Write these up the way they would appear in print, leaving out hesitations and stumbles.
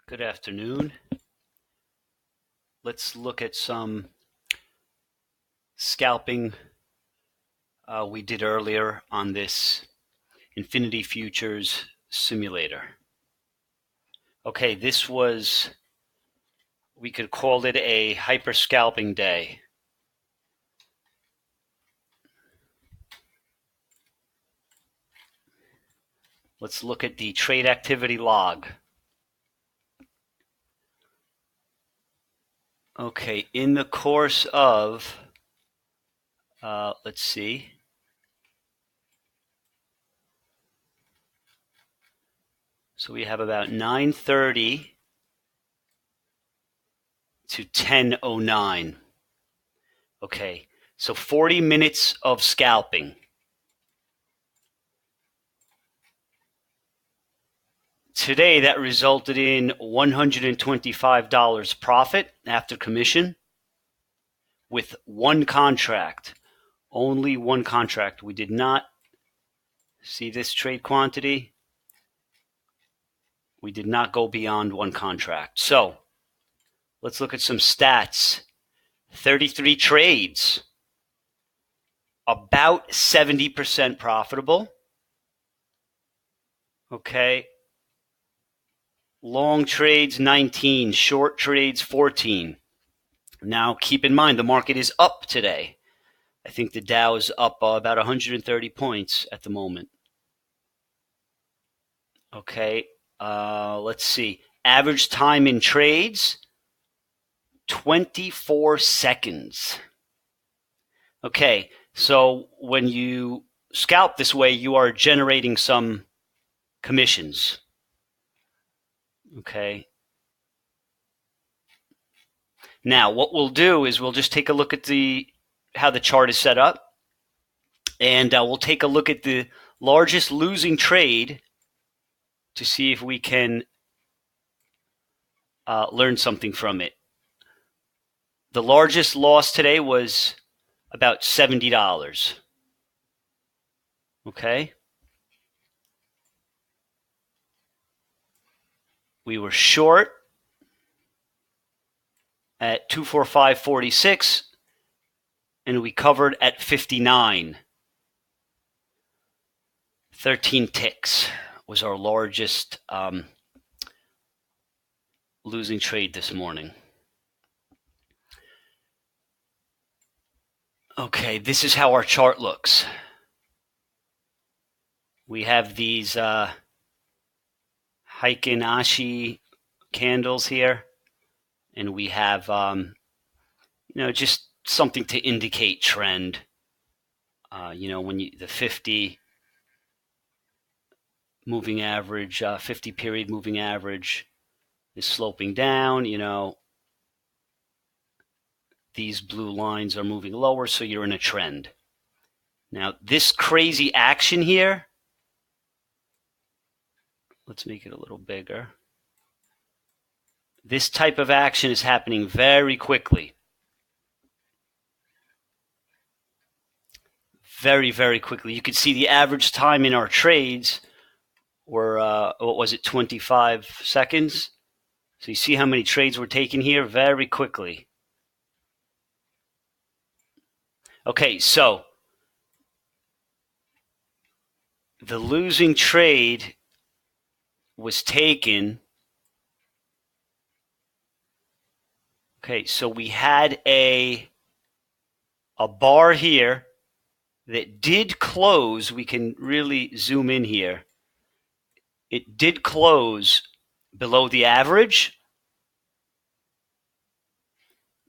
Good afternoon. Let's look at some scalping we did earlier on this Infinity Futures simulator. Okay, we could call it a hyper scalping day. Let's look at the trade activity log. Okay, in the course of, let's see. So we have about 9:30 to 10:09. Okay, so 40 minutes of scalping. Today, that resulted in $125 profit after commission with one contract, only one contract. We did not see this trade quantity. We did not go beyond one contract. So let's look at some stats. 33 trades, about 70% profitable. Okay. Long trades, 19. Short trades, 14. Now, keep in mind, the market is up today. I think the Dow is up about 130 points at the moment. Okay, let's see. Average time in trades, 24 seconds. Okay, so when you scalp this way, you are generating some commissions. Okay. Now, what we'll do is we'll just take a look at how the chart is set up, and we'll take a look at the largest losing trade to see if we can learn something from it. The largest loss today was about $70. Okay. We were short at 245.46, and we covered at 59. 13 ticks was our largest losing trade this morning. Okay, this is how our chart looks. We have these Heiken Ashi candles here, and we have just something to indicate trend. When the 50 moving average, 50 period moving average is sloping down, these blue lines are moving lower, so you're in a trend. Now, this crazy action here, let's make it a little bigger. This type of action is happening very quickly. Very, very quickly. You can see the average time in our trades were, 25 seconds? So you see how many trades were taken here very quickly. Okay, so the losing trade was taken. Okay, so we had a bar here that did close. We can really zoom in here. It did close below the average,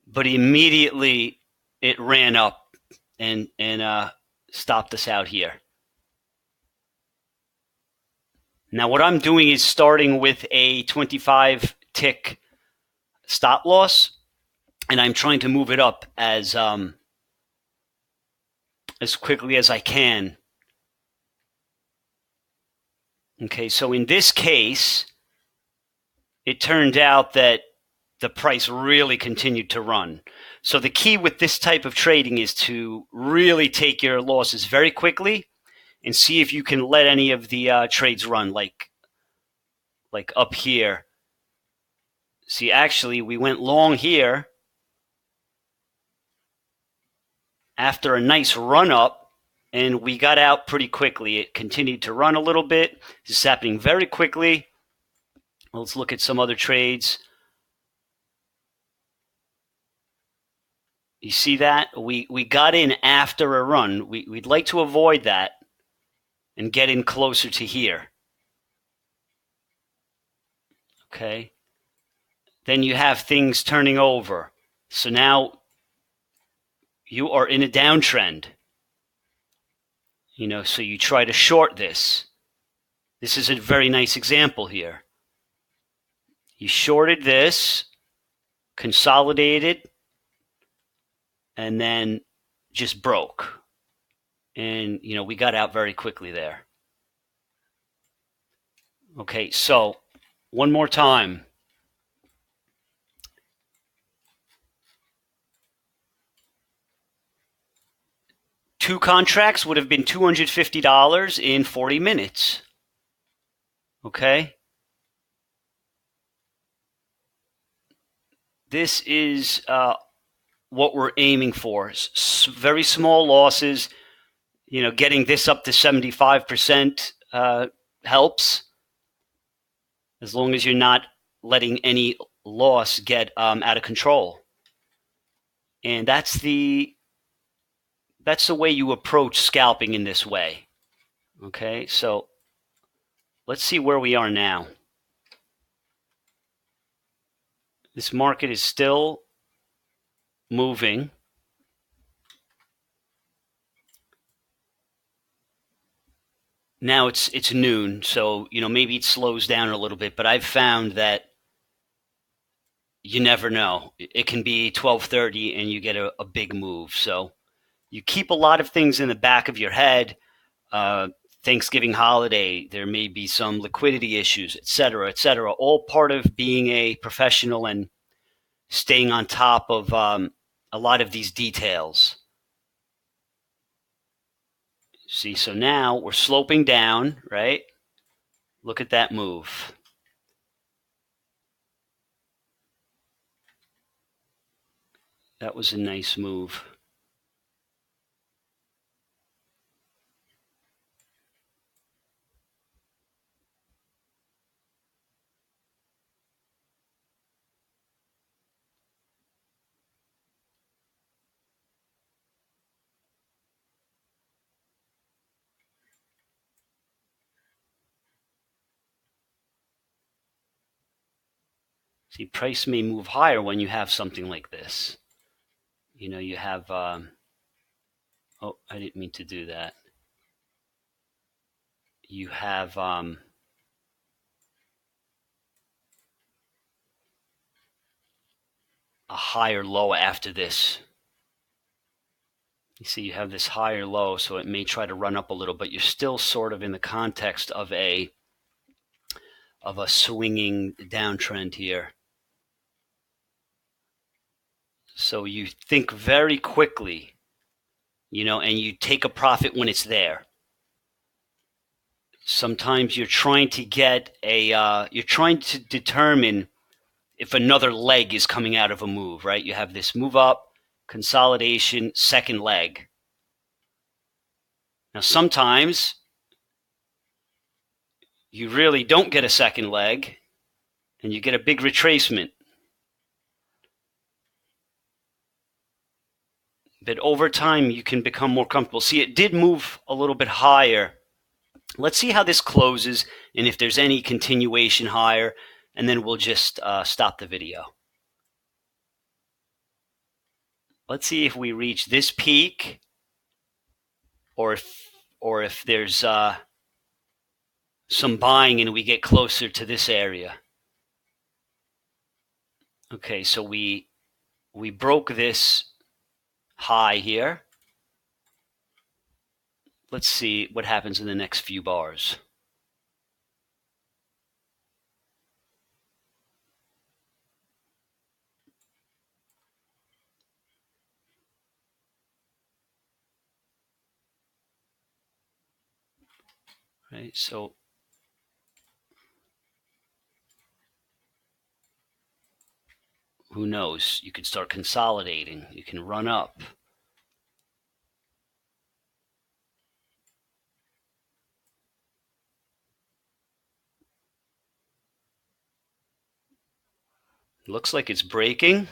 but immediately it ran up and stopped us out here. Now, what I'm doing is starting with a 25 tick stop loss, and I'm trying to move it up as quickly as I can. Okay, so in this case, it turned out that the price really continued to run. So the key with this type of trading is to really take your losses very quickly and see if you can let any of the trades run, like up here. See, actually, we went long here after a nice run up, and we got out pretty quickly. It continued to run a little bit. This is happening very quickly. Let's look at some other trades. You see that? We got in after a run. We'd like to avoid that and get in closer to here. Okay. Then you have things turning over. So now you are in a downtrend. So you try to short this. This is a very nice example here. You shorted this, consolidated, and then just broke. And, we got out very quickly there. Okay, so one more time. Two contracts would have been $250 in 40 minutes. Okay? This is what we're aiming for. Very small losses. Getting this up to 75% helps, as long as you're not letting any loss get out of control. And that's the way you approach scalping in this way. Okay, so let's see where we are now. This market is still moving. Now it's noon, so maybe it slows down a little bit, but I've found that you never know. It can be 12:30 and you get a big move. So you keep a lot of things in the back of your head. Thanksgiving holiday, there may be some liquidity issues, et cetera, all part of being a professional and staying on top of a lot of these details. See, so now we're sloping down, right? Look at that move. That was a nice move. See, price may move higher when you have something like this. You have, oh, I didn't mean to do that. You have a higher low after this. You see, you have this higher low, so it may try to run up a little, but you're still sort of in the context of a swinging downtrend here. So you think very quickly, and you take a profit when it's there. Sometimes you're trying to get you're trying to determine if another leg is coming out of a move, right? You have this move up, consolidation, second leg. Now, sometimes you really don't get a second leg and you get a big retracement. But over time, you can become more comfortable. See, it did move a little bit higher. Let's see how this closes and if there's any continuation higher, and then we'll just stop the video. Let's see if we reach this peak or if there's some buying and we get closer to this area. Okay, so we broke this high here. Let's see what happens in the next few bars. Right, so who knows? You could start consolidating. You can run up. Looks like it's breaking.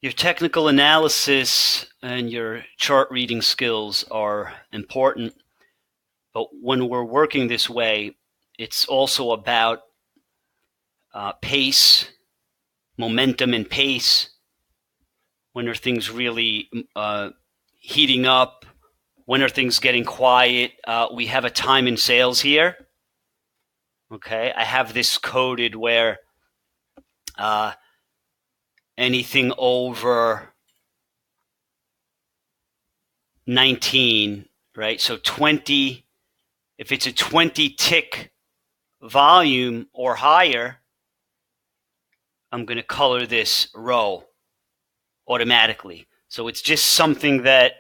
Your technical analysis and your chart reading skills are important, but when we're working this way, it's also about pace, momentum, and pace. When are things really heating up? When are things getting quiet? We have a time in sales here. Okay, I have this coded where anything over 19, right? So 20, if it's a 20 tick volume or higher, I'm going to color this row automatically. So it's just something that,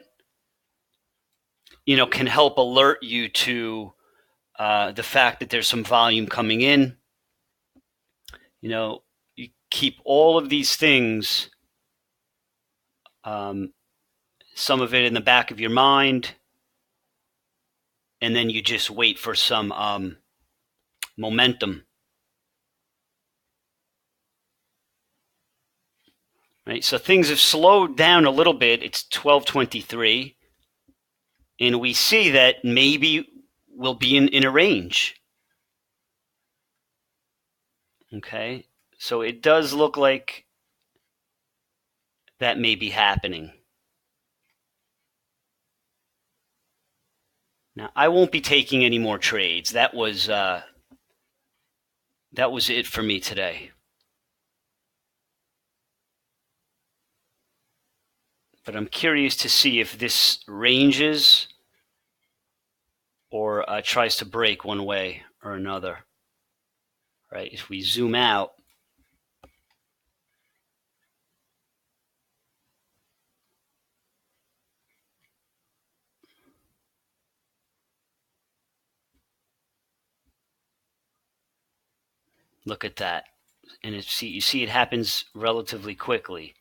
can help alert you to the fact that there's some volume coming in. You keep all of these things, some of it in the back of your mind, and then you just wait for some momentum. Right, so things have slowed down a little bit. It's 12:23, and we see that maybe we'll be in a range. Okay, so it does look like that may be happening. Now, I won't be taking any more trades. That was it for me today. But I'm curious to see if this ranges or tries to break one way or another. Right? If we zoom out, look at that. And you see it happens relatively quickly.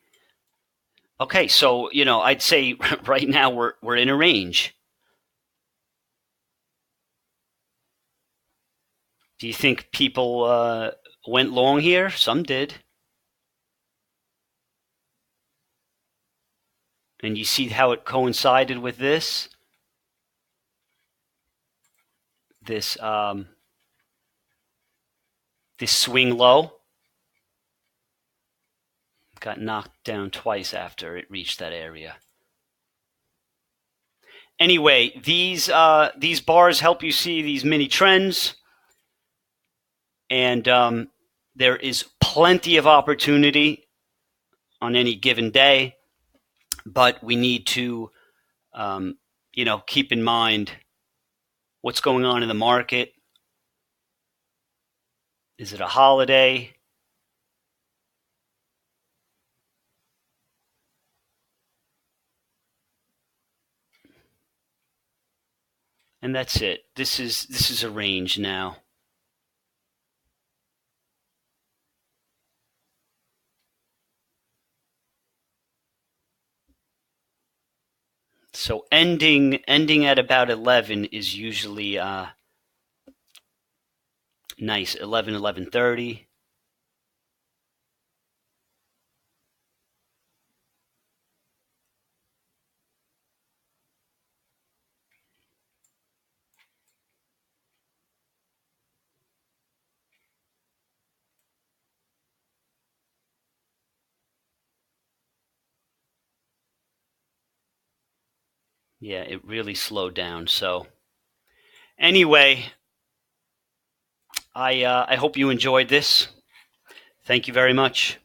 Okay, so I'd say right now we're in a range. Do you think people went long here? Some did. And you see how it coincided with this this swing low. Got knocked down twice after it reached that area. Anyway, these bars help you see these mini trends, and there is plenty of opportunity on any given day, but we need to keep in mind what's going on in the market. Is it a holiday? And that's it. This is a range now. So ending at about 11 is usually nice. 11:30. Yeah, it really slowed down. So anyway, I hope you enjoyed this. Thank you very much.